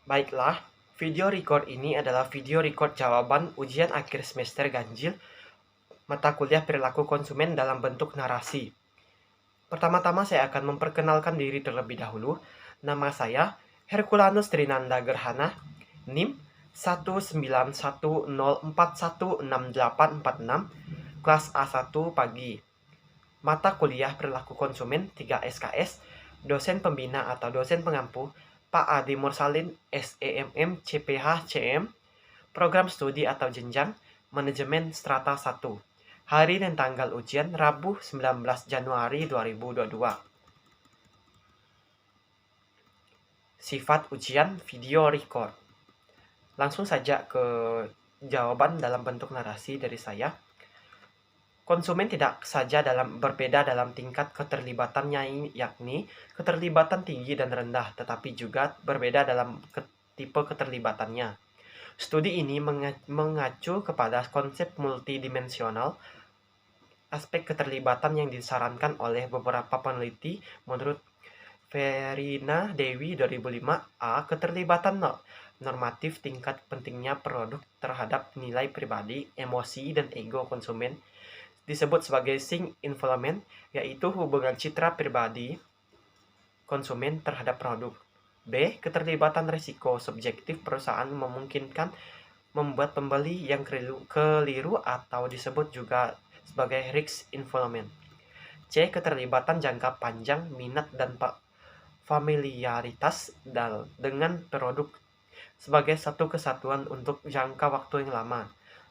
Baiklah, video record ini adalah video record jawaban ujian akhir semester ganjil mata kuliah perilaku konsumen dalam bentuk narasi. Pertama-tama saya akan memperkenalkan diri terlebih dahulu. Nama saya Herculanus Trinanda Gerhana, NIM 19104168846, kelas A1 pagi. Mata kuliah perilaku konsumen 3 SKS, dosen pembina atau dosen pengampu Pak Adi Mursalin, SEMM, CPH, CM, program studi atau jenjang, manajemen strata 1. Hari dan tanggal ujian Rabu 19 Januari 2022. Sifat ujian video record. Langsung saja ke jawaban dalam bentuk narasi dari saya. Konsumen tidak saja berbeda dalam tingkat keterlibatannya, yakni keterlibatan tinggi dan rendah, tetapi juga berbeda dalam tipe keterlibatannya. Studi ini mengacu kepada konsep multidimensional aspek keterlibatan yang disarankan oleh beberapa peneliti. Menurut Verina Dewi 2005, keterlibatan normatif tingkat pentingnya produk terhadap nilai pribadi, emosi, dan ego konsumen disebut sebagai sync involvement, yaitu hubungan citra pribadi konsumen terhadap produk. B. Keterlibatan risiko subjektif perusahaan memungkinkan membuat pembeli yang keliru atau disebut juga sebagai risk involvement. C. Keterlibatan jangka panjang minat dan familiaritas dengan produk sebagai satu kesatuan untuk jangka waktu yang lama.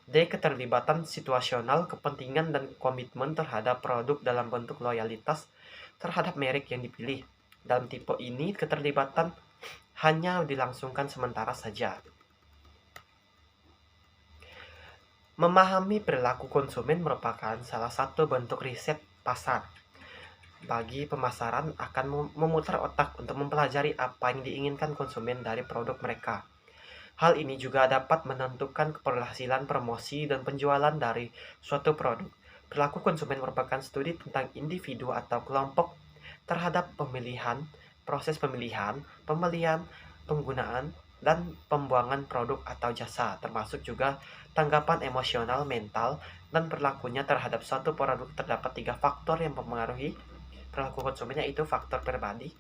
D. Keterlibatan situasional kepentingan dan komitmen terhadap produk dalam bentuk loyalitas terhadap merek yang dipilih. Dalam tipe ini, keterlibatan hanya dilangsungkan sementara saja. Memahami perilaku konsumen merupakan salah satu bentuk riset pasar. Bagi pemasaran akan memutar otak untuk mempelajari apa yang diinginkan konsumen dari produk mereka. Hal ini juga dapat menentukan keberhasilan promosi dan penjualan dari suatu produk. Perilaku konsumen merupakan studi tentang individu atau kelompok terhadap proses pemilihan, pembelian, penggunaan, dan pembuangan produk atau jasa, termasuk juga tanggapan emosional, mental, dan perilakunya terhadap suatu produk. Terdapat 3 faktor yang mempengaruhi perilaku konsumen, yaitu faktor pribadi,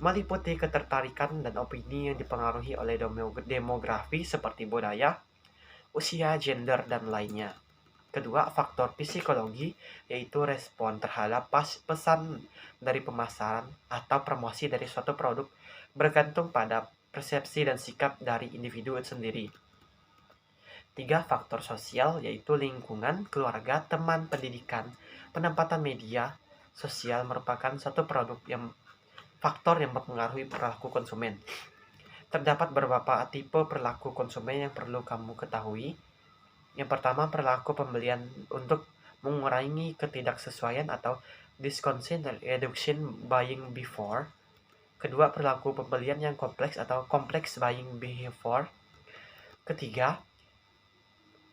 meliputi ketertarikan dan opini yang dipengaruhi oleh demografi seperti budaya, usia, gender, dan lainnya. Kedua, faktor psikologi, yaitu respon terhadap pesan dari pemasaran atau promosi dari suatu produk bergantung pada persepsi dan sikap dari individu sendiri. 3. Faktor sosial, yaitu lingkungan, keluarga, teman, pendidikan, penempatan media sosial merupakan satu faktor yang mempengaruhi perilaku konsumen. Terdapat beberapa tipe perilaku konsumen yang perlu kamu ketahui. Yang pertama, perilaku pembelian untuk mengurangi ketidaksesuaian atau disconsent reduction buying before. Kedua, perilaku pembelian yang kompleks atau complex buying behavior. Ketiga,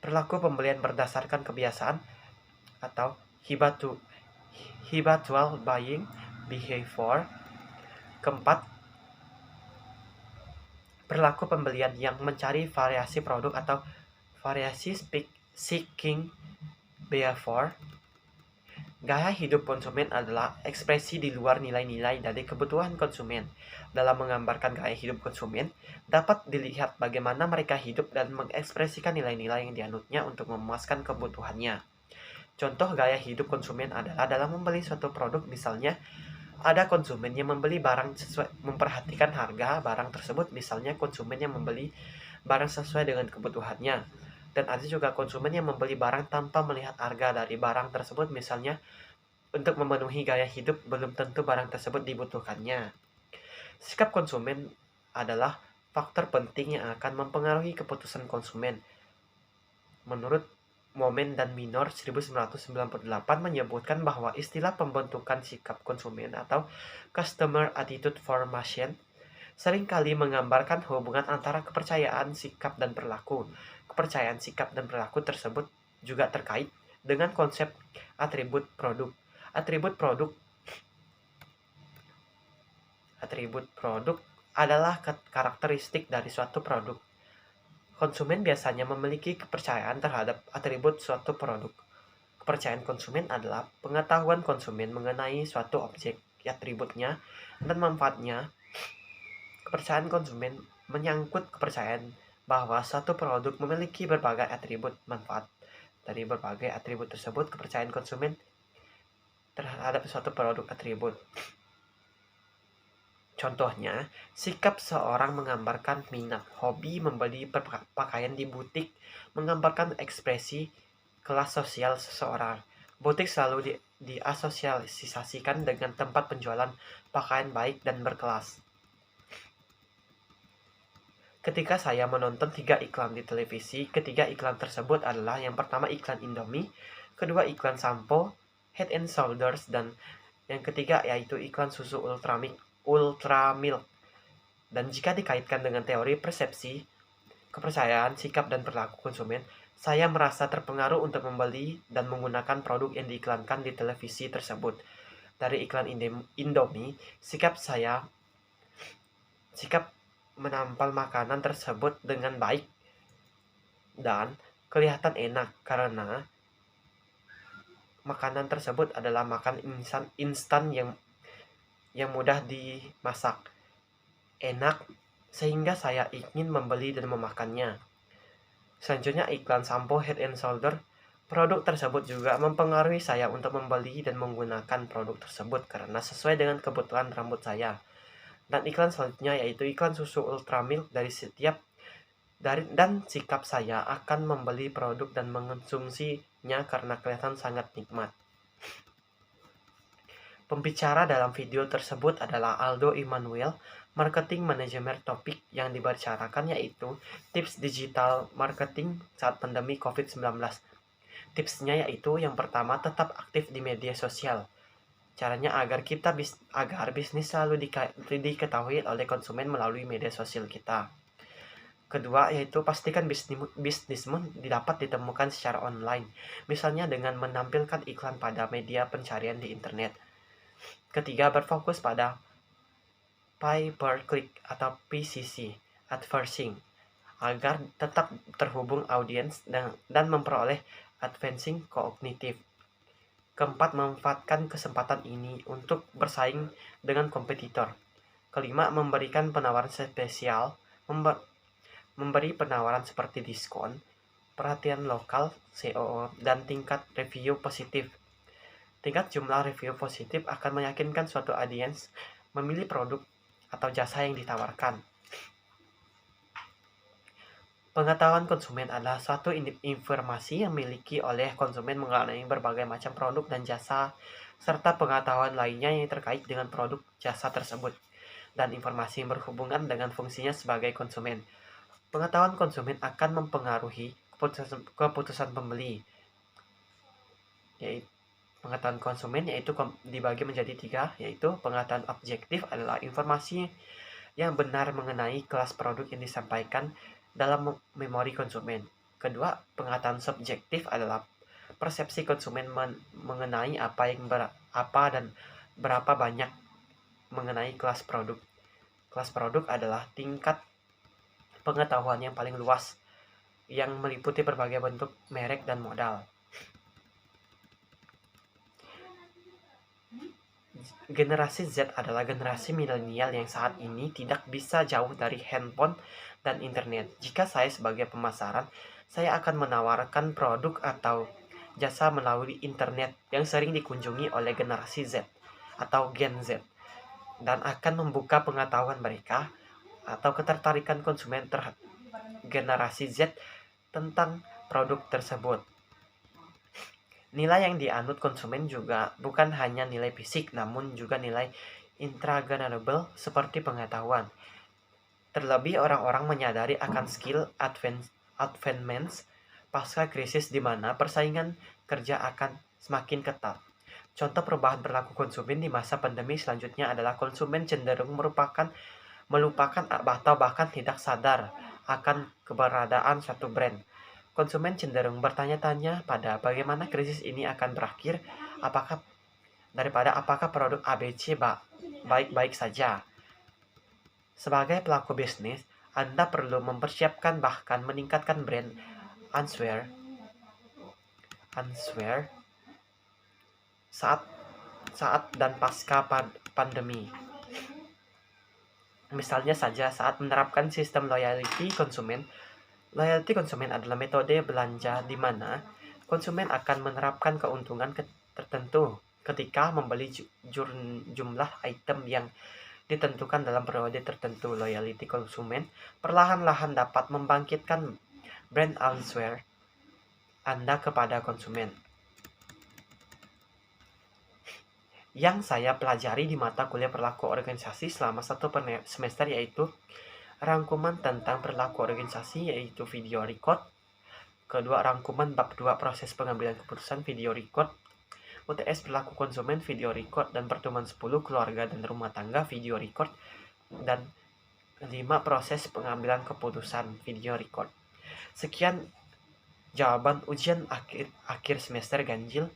perilaku pembelian berdasarkan kebiasaan atau habitual buying behavior. Keempat, perilaku pembelian yang mencari variasi produk atau variasi seeking behavior. Gaya hidup konsumen adalah ekspresi di luar nilai-nilai dari kebutuhan konsumen. Dalam menggambarkan gaya hidup konsumen, dapat dilihat bagaimana mereka hidup dan mengekspresikan nilai-nilai yang dianutnya untuk memuaskan kebutuhannya. Contoh gaya hidup konsumen adalah dalam membeli suatu produk, misalnya ada konsumen yang membeli barang memperhatikan harga barang tersebut, misalnya konsumen yang membeli barang sesuai dengan kebutuhannya. Dan ada juga konsumen yang membeli barang tanpa melihat harga dari barang tersebut, misalnya untuk memenuhi gaya hidup belum tentu barang tersebut dibutuhkannya. Sikap konsumen adalah faktor penting yang akan mempengaruhi keputusan konsumen. Menurut Momen dan Minor 1998 menyebutkan bahwa istilah pembentukan sikap konsumen atau customer attitude formation seringkali menggambarkan hubungan antara kepercayaan, sikap, dan perilaku. Kepercayaan, sikap, dan perilaku tersebut juga terkait dengan konsep atribut produk. Atribut produk adalah karakteristik dari suatu produk. Konsumen biasanya memiliki kepercayaan terhadap atribut suatu produk. Kepercayaan konsumen adalah pengetahuan konsumen mengenai suatu objek, atributnya, dan manfaatnya. Kepercayaan konsumen menyangkut kepercayaan bahwa suatu produk memiliki berbagai atribut manfaat. Dari berbagai atribut tersebut, kepercayaan konsumen terhadap suatu produk atribut. Contohnya, sikap seorang menggambarkan minat, hobi membeli pakaian di butik, menggambarkan ekspresi kelas sosial seseorang. Butik selalu diasosiasikan dengan tempat penjualan pakaian baik dan berkelas. Ketika saya menonton 3 iklan di televisi, ketiga iklan tersebut adalah yang pertama iklan Indomie, kedua iklan sampo, Head and Shoulders, dan yang ketiga yaitu iklan susu Ultramilk. Dan jika dikaitkan dengan teori persepsi, kepercayaan, sikap, dan perilaku konsumen, saya merasa terpengaruh untuk membeli dan menggunakan produk yang diiklankan di televisi tersebut. Dari iklan Indomie, sikap menampal makanan tersebut dengan baik dan kelihatan enak karena makanan tersebut adalah makan instan yang mudah dimasak, enak, sehingga saya ingin membeli dan memakannya. Selanjutnya iklan sampo Head and Shoulder. Produk tersebut juga mempengaruhi saya untuk membeli dan menggunakan produk tersebut karena sesuai dengan kebutuhan rambut saya. Dan iklan selanjutnya yaitu iklan susu Ultramilk dan sikap saya akan membeli produk dan mengonsumsinya karena kelihatan sangat nikmat. Pembicara dalam video tersebut adalah Aldo Immanuel, marketing manajemen. Topik yang dibicarakan yaitu tips digital marketing saat pandemi COVID-19. Tipsnya yaitu yang pertama, tetap aktif di media sosial. Caranya agar bisnis selalu diketahui oleh konsumen melalui media sosial kita. Kedua, yaitu pastikan bisnismu dapat ditemukan secara online, misalnya dengan menampilkan iklan pada media pencarian di internet. Ketiga, berfokus pada pay per click atau PCC, advertising, agar tetap terhubung audiens dan memperoleh advancing kognitif. Keempat, memanfaatkan kesempatan ini untuk bersaing dengan kompetitor. Kelima, memberikan penawaran spesial, memberi penawaran seperti diskon, perhatian lokal, COO, dan tingkat review positif. Tingkat jumlah review positif akan meyakinkan suatu audiens memilih produk atau jasa yang ditawarkan. Pengetahuan konsumen adalah suatu informasi yang dimiliki oleh konsumen mengenai berbagai macam produk dan jasa, serta pengetahuan lainnya yang terkait dengan produk jasa tersebut, dan informasi yang berhubungan dengan fungsinya sebagai konsumen. Pengetahuan konsumen akan mempengaruhi keputusan pembeli. Pengetahuan konsumen yaitu dibagi menjadi 3, yaitu pengetahuan objektif adalah informasi yang benar mengenai kelas produk yang disampaikan dalam memori konsumen. Kedua, pengetahuan subjektif adalah persepsi konsumen mengenai apa dan berapa banyak mengenai kelas produk. Kelas produk adalah tingkat pengetahuan yang paling luas yang meliputi berbagai bentuk merek dan modal. Generasi Z adalah generasi milenial yang saat ini tidak bisa jauh dari handphone dan internet. Jika saya sebagai pemasaran, saya akan menawarkan produk atau jasa melalui internet yang sering dikunjungi oleh generasi Z atau Gen Z, dan akan membuka pengetahuan mereka atau ketertarikan konsumen generasi Z tentang produk tersebut. Nilai yang dianut konsumen juga bukan hanya nilai fisik, namun juga nilai intangible seperti pengetahuan. Terlebih orang-orang menyadari akan skill advancements pasca krisis di mana persaingan kerja akan semakin ketat. Contoh perubahan perilaku konsumen di masa pandemi selanjutnya adalah konsumen cenderung melupakan atau bahkan tidak sadar akan keberadaan suatu brand. Konsumen cenderung bertanya-tanya pada bagaimana krisis ini akan berakhir, apakah produk ABC baik-baik saja. Sebagai pelaku bisnis, Anda perlu mempersiapkan bahkan meningkatkan brand answer saat saat dan pasca pandemi. Misalnya saja saat menerapkan sistem loyalty konsumen. Loyalty konsumen adalah metode belanja di mana konsumen akan menerapkan keuntungan tertentu ketika membeli jumlah item yang ditentukan dalam periode tertentu. Loyalty konsumen perlahan-lahan dapat membangkitkan brand answer Anda kepada konsumen. Yang saya pelajari di mata kuliah perilaku organisasi selama 1 semester yaitu rangkuman tentang perilaku organisasi yaitu video record, kedua rangkuman bab 2 proses pengambilan keputusan video record, UTS perilaku konsumen video record, dan pertemuan 10 keluarga dan rumah tangga video record, dan 5 proses pengambilan keputusan video record. Sekian jawaban ujian akhir semester ganjil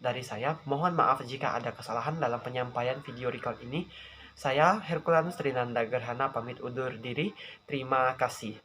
dari saya. Mohon maaf jika ada kesalahan dalam penyampaian video record ini. Saya Herculanus Trinanda Gerhana pamit undur diri. Terima kasih.